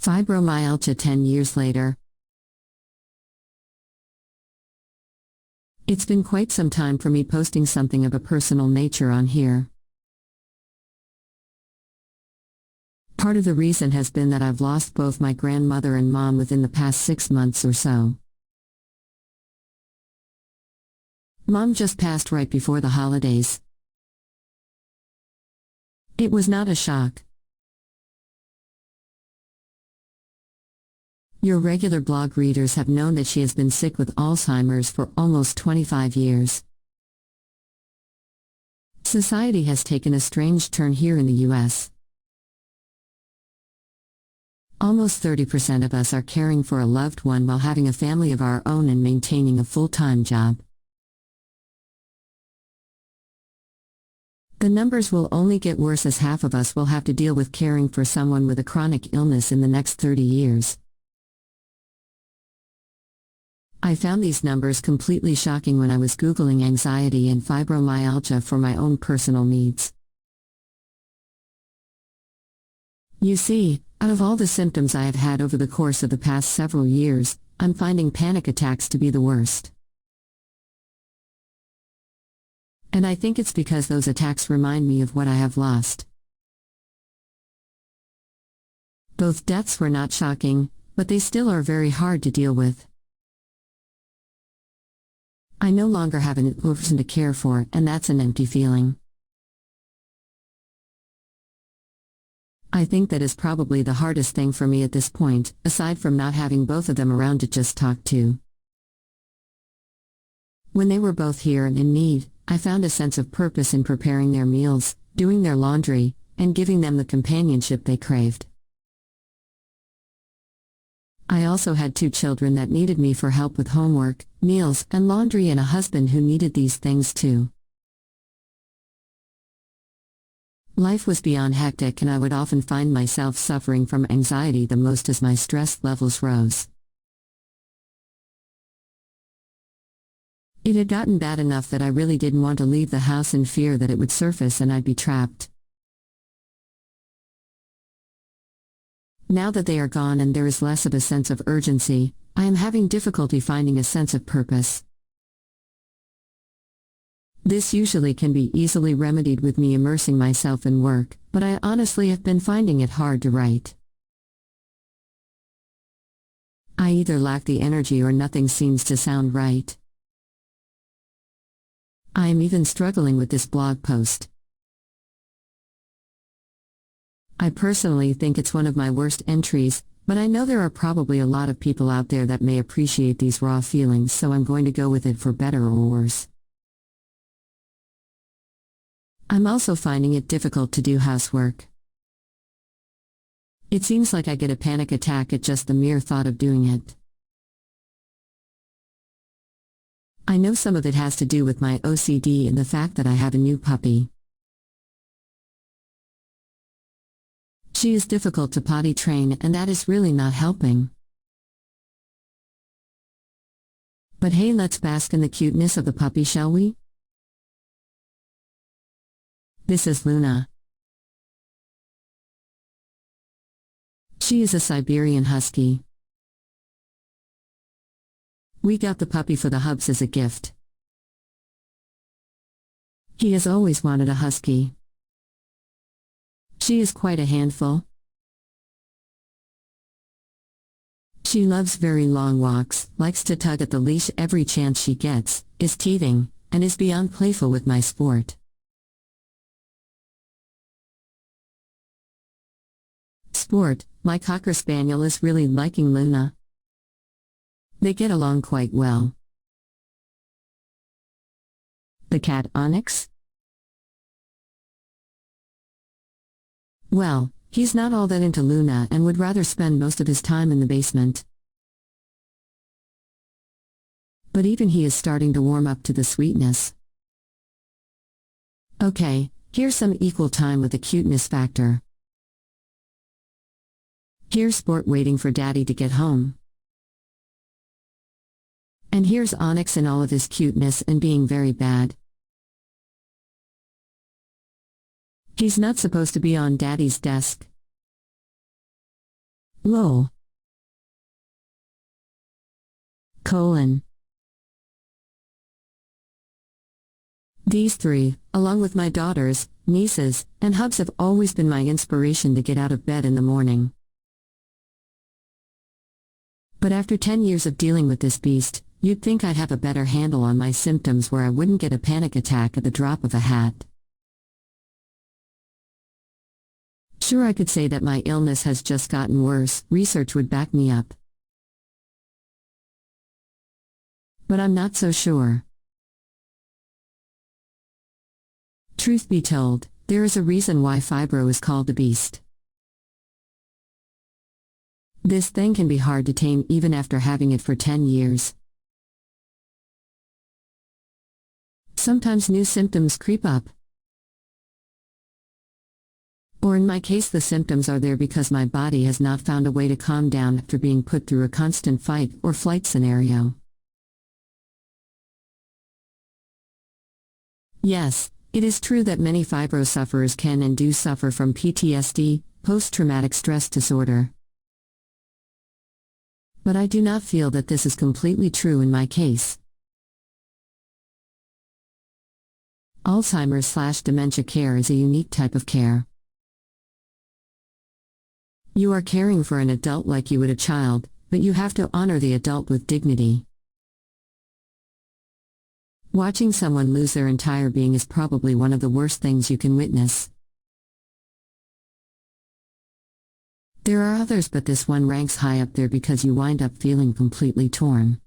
Fibromyalgia 10 years later. It's been quite some time for me posting something of a personal nature on here. Part of the reason has been that I've lost both my grandmother and mom within the past 6 months or so. Mom just passed right before the holidays. It was not a shock. Your regular blog readers have known that she has been sick with Alzheimer's for almost 25 years. Society has taken a strange turn here in the US. Almost 30% of us are caring for a loved one while having a family of our own and maintaining a full-time job. The numbers will only get worse as half of us will have to deal with caring for someone with a chronic illness in the next 30 years. I found these numbers completely shocking when I was Googling anxiety and fibromyalgia for my own personal needs. You see, out of all the symptoms I have had over the course of the past several years, I'm finding panic attacks to be the worst. And I think it's because those attacks remind me of what I have lost. Both deaths were not shocking, but they still are very hard to deal with. I no longer have an person to care for, and that's an empty feeling. I think that is probably the hardest thing for me at this point, aside from not having both of them around to just talk to. When they were both here and in need, I found a sense of purpose in preparing their meals, doing their laundry, and giving them the companionship they craved. I also had 2 children that needed me for help with homework, meals, and laundry, and a husband who needed these things too. Life was beyond hectic, and I would often find myself suffering from anxiety the most as my stress levels rose. It had gotten bad enough that I really didn't want to leave the house in fear that it would surface and I'd be trapped. Now that they are gone and there is less of a sense of urgency, I am having difficulty finding a sense of purpose. This usually can be easily remedied with me immersing myself in work, but I honestly have been finding it hard to write. I either lack the energy or nothing seems to sound right. I am even struggling with this blog post. I personally think it's one of my worst entries, but I know there are probably a lot of people out there that may appreciate these raw feelings, so I'm going to go with it for better or worse. I'm also finding it difficult to do housework. It seems like I get a panic attack at just the mere thought of doing it. I know some of it has to do with my OCD and the fact that I have a new puppy. She is difficult to potty train, and that is really not helping. But hey, let's bask in the cuteness of the puppy, shall we? This is Luna. She is a Siberian Husky. We got the puppy for the hubs as a gift. He has always wanted a husky. She is quite a handful. She loves very long walks, likes to tug at the leash every chance she gets, is teething, and is beyond playful with my sport. Sport, my Cocker Spaniel is really liking Luna. They get along quite well. The cat Onyx? Well, he's not all that into Luna and would rather spend most of his time in the basement. But even he is starting to warm up to the sweetness. Okay, here's some equal time with the cuteness factor. Here's Sport waiting for Daddy to get home. And here's Onyx in all of his cuteness and being very bad. He's not supposed to be on Daddy's desk. Lol. Colon. These three, along with my daughters, nieces, and hubs have always been my inspiration to get out of bed in the morning. But after 10 years of dealing with this beast, you'd think I'd have a better handle on my symptoms where I wouldn't get a panic attack at the drop of a hat. Sure, I could say that my illness has just gotten worse, research would back me up. But I'm not so sure. Truth be told, there is a reason why fibro is called the beast. This thing can be hard to tame even after having it for 10 years. Sometimes new symptoms creep up. Or in my case, the symptoms are there because my body has not found a way to calm down after being put through a constant fight or flight scenario. Yes, it is true that many fibro sufferers can and do suffer from PTSD, post-traumatic stress disorder. But I do not feel that this is completely true in my case. Alzheimer's/dementia care is a unique type of care. You are caring for an adult like you would a child, but you have to honor the adult with dignity. Watching someone lose their entire being is probably one of the worst things you can witness. There are others, but this one ranks high up there because you wind up feeling completely torn.